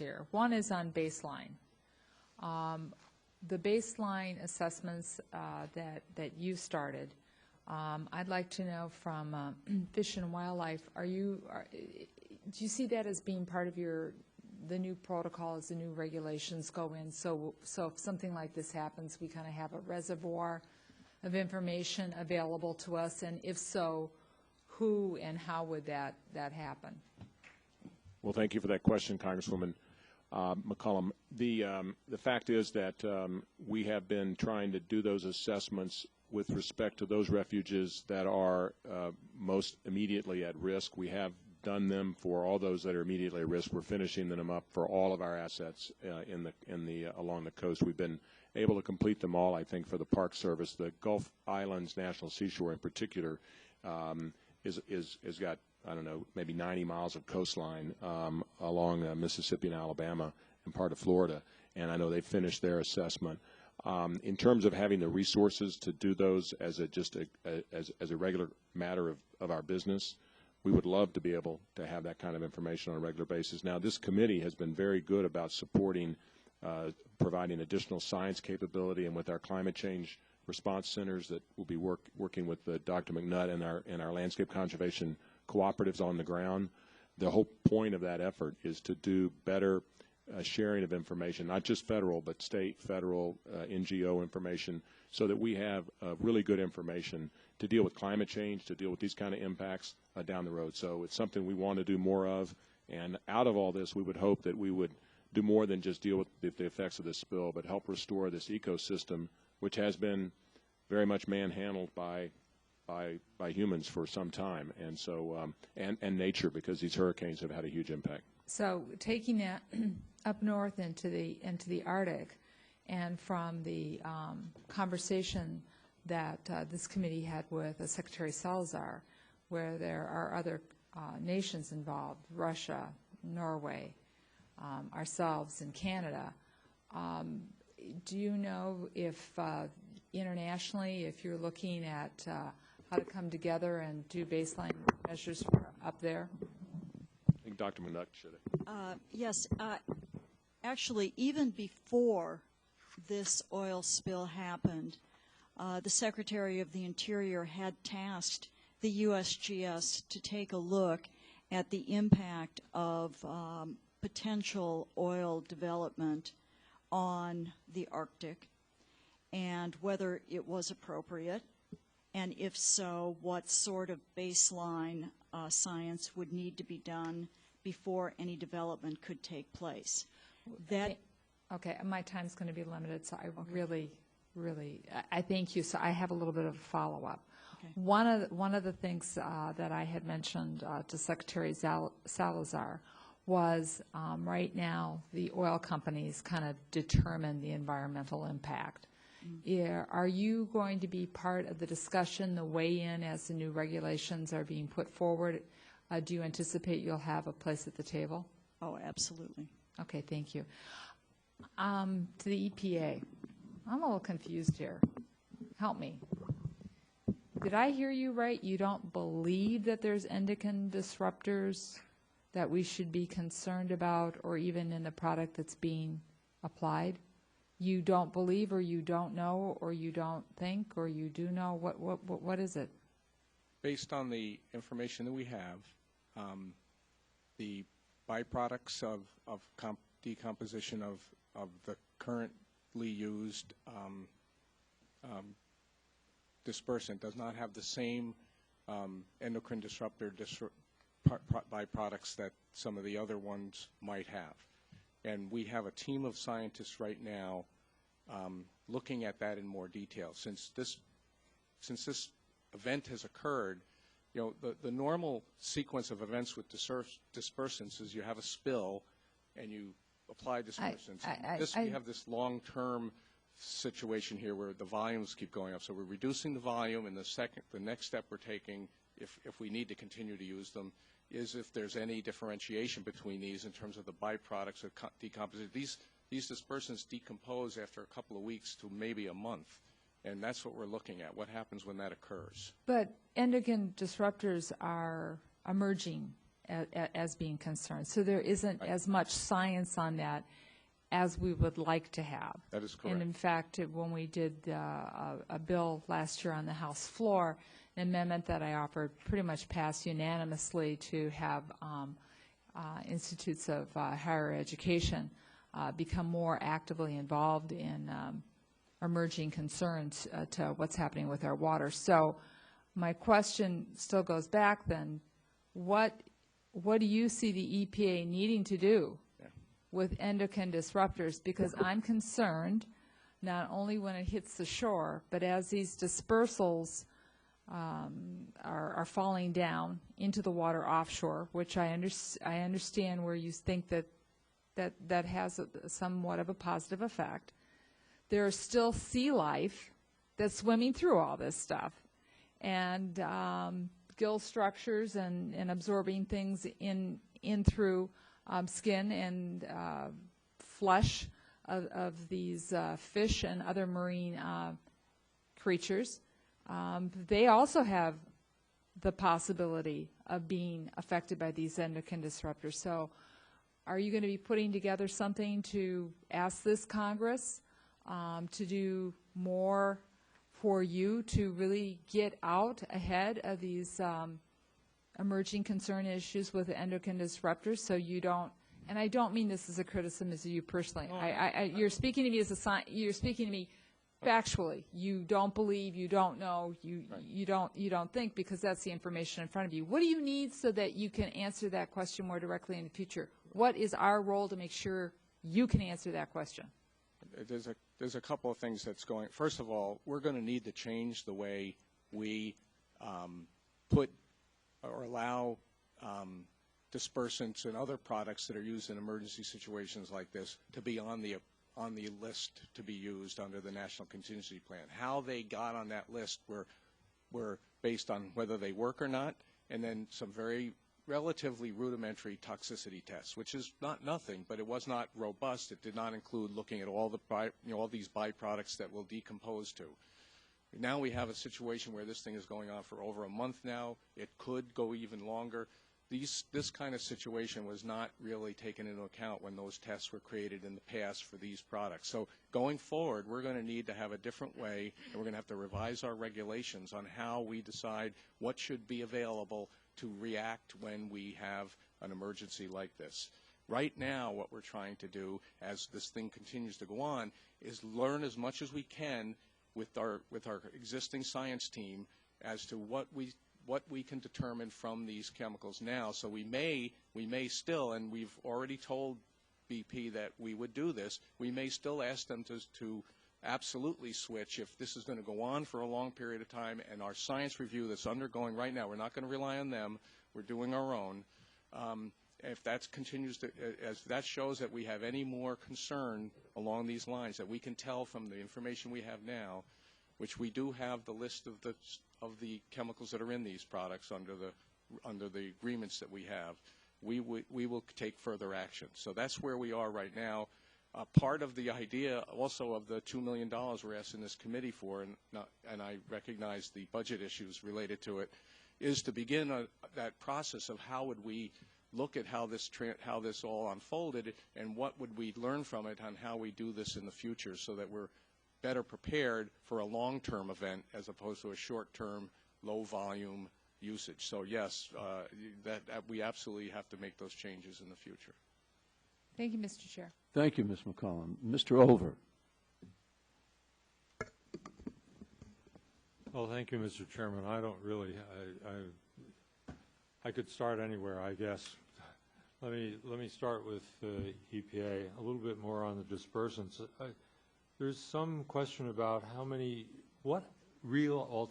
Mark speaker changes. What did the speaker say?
Speaker 1: here. One is on baseline. The baseline assessments that you started, I'd like to know from Fish and Wildlife, do you see that as being part of the new protocol as the new regulations go in? So if something like this happens, we kind of have a reservoir of information available to us, and if so, who and how would that happen?
Speaker 2: Well, thank you for that question, Congresswoman McCollum. The fact is that we have been trying to do those assessments with respect to those refuges that are most immediately at risk. We have done them for all those that are immediately at risk. We're finishing them up for all of our assets along the coast. We've been able to complete them all, I think, for the Park Service. The Gulf Islands National Seashore in particular is got, I don't know, maybe 90 miles of coastline along Mississippi and Alabama and part of Florida, and I know they finished their assessment. In terms of having the resources to do those as a regular matter of our business, we would love to be able to have that kind of information on a regular basis. Now, this committee has been very good about supporting, providing additional science capability, and with our climate change response centers that will be working with Dr. McNutt and our landscape conservation cooperatives on the ground. The whole point of that effort is to do better sharing of information, not just federal, but state, federal, NGO information, so that we have really good information to deal with climate change, to deal with these kind of impacts down the road. So it's something we want to do more of, and out of all this, we would hope that we would do more than just deal with the effects of this spill, but help restore this ecosystem, which has been very much manhandled by humans for some time, and so and nature, because these hurricanes have had a huge impact.
Speaker 1: So taking that up north into the Arctic, and from the conversation that this committee had with Secretary Salazar, where there are other nations involved, Russia, Norway, ourselves, and Canada, do you know if internationally, if you're looking at how to come together and do baseline measures up there?
Speaker 2: I think Dr. McNutt should.
Speaker 3: Yes. Actually, even before this oil spill happened, the Secretary of the Interior had tasked the USGS to take a look at the impact of potential oil development on the Arctic and whether it was appropriate, and if so, what sort of baseline science would need to be done before any development could take place.
Speaker 1: Okay, my time's going to be limited, so I really, I thank you. So I have a little bit of a follow-up. Okay. One of the things that I had mentioned to Secretary Salazar was right now the oil companies kind of determine the environmental impact. Mm-hmm. Are you going to be part of the discussion, the weigh-in as the new regulations are being put forward? Do you anticipate you'll have a place at the table?
Speaker 3: Oh, absolutely.
Speaker 1: Okay, thank you. To the EPA, I'm a little confused here. Help me. Did I hear you right? You don't believe that there's endocrine disruptors that we should be concerned about, or even in the product that's being applied? You don't believe, or you don't know, or you don't think, or you do know? What is it?
Speaker 4: Based on the information that we have, the byproducts of decomposition of the currently used dispersant does not have the same endocrine disruptor byproducts that some of the other ones might have. And we have a team of scientists right now looking at that in more detail. Since this event has occurred, you know, the normal sequence of events with dispersants is you have a spill and you apply dispersants. We have this long-term situation here where the volumes keep going up. So we're reducing the volume, and the next step we're taking, if we need to continue to use them, is if there's any differentiation between these in terms of the byproducts of decomposition. These dispersants decompose after a couple of weeks to maybe a month, and that's what we're looking at. What happens when that occurs?
Speaker 1: But endocrine disruptors are emerging as being concerned. So there isn't as much science on that as we would like to have.
Speaker 4: That is correct.
Speaker 1: And in fact, when we did a bill last year on the House floor, an amendment that I offered pretty much passed unanimously to have institutes of higher education become more actively involved in emerging concerns to what's happening with our water. So my question still goes back then, what do you see the EPA needing to do with endocrine disruptors? Because I'm concerned not only when it hits the shore, but as these dispersals are falling down into the water offshore, which I understand where you think that has somewhat of a positive effect. There is still sea life that's swimming through all this stuff, and gill structures and absorbing things in through skin and flesh of these fish and other marine creatures. They also have the possibility of being affected by these endocrine disruptors. So are you going to be putting together something to ask this Congress to do more for you to really get out ahead of these emerging concern issues with endocrine disruptors, so you don't? And I don't mean this as a criticism of you personally. You're speaking to me as you're speaking to me factually. You don't believe, you don't know, you don't think, because that's the information in front of you. What do you need so that you can answer that question more directly in the future? What is our role to make sure you can answer that question?
Speaker 4: There's a couple of things that's going. First of all, we're going to need to change the way we put or allow dispersants and other products that are used in emergency situations like this to be on the list to be used under the National Contingency Plan. How they got on that list were based on whether they work or not, and then some very relatively rudimentary toxicity tests, which is not nothing, but it was not robust. It did not include looking at all these byproducts that will decompose to. Now we have a situation where this thing is going on for over a month now. It could go even longer. This kind of situation was not really taken into account when those tests were created in the past for these products. So going forward, we're going to need to have a different way, and we're going to have to revise our regulations on how we decide what should be available to react when we have an emergency like this. Right now, what we're trying to do as this thing continues to go on is learn as much as we can with our existing science team as to what we can determine from these chemicals now. So we may still, and we've already told BP that we would do this, we may still ask them to absolutely switch if this is going to go on for a long period of time. And our science review that's undergoing right now, we're not going to rely on them. We're doing our own. If that continues to, as that shows that we have any more concern along these lines, that we can tell from the information we have now, which we do have the list of the chemicals that are in these products under the agreements that we have, we will take further action. So that's where we are right now. Part of the idea also of the $2 million we're asking this committee for, and I recognize the budget issues related to it, is to begin that process of how would we look at how this all unfolded and what would we learn from it on how we do this in the future so that we're better prepared for a long-term event as opposed to a short-term, low-volume usage. So yes, that we absolutely have to make those changes in the future.
Speaker 1: Thank you, Mr. Chair.
Speaker 5: Thank you, Ms. McCollum. Mr. Over.
Speaker 6: Well, thank you, Mr. Chairman. I don't really, I could start anywhere, I guess. Let me start with EPA, a little bit more on the dispersants. There's some question about what real alternatives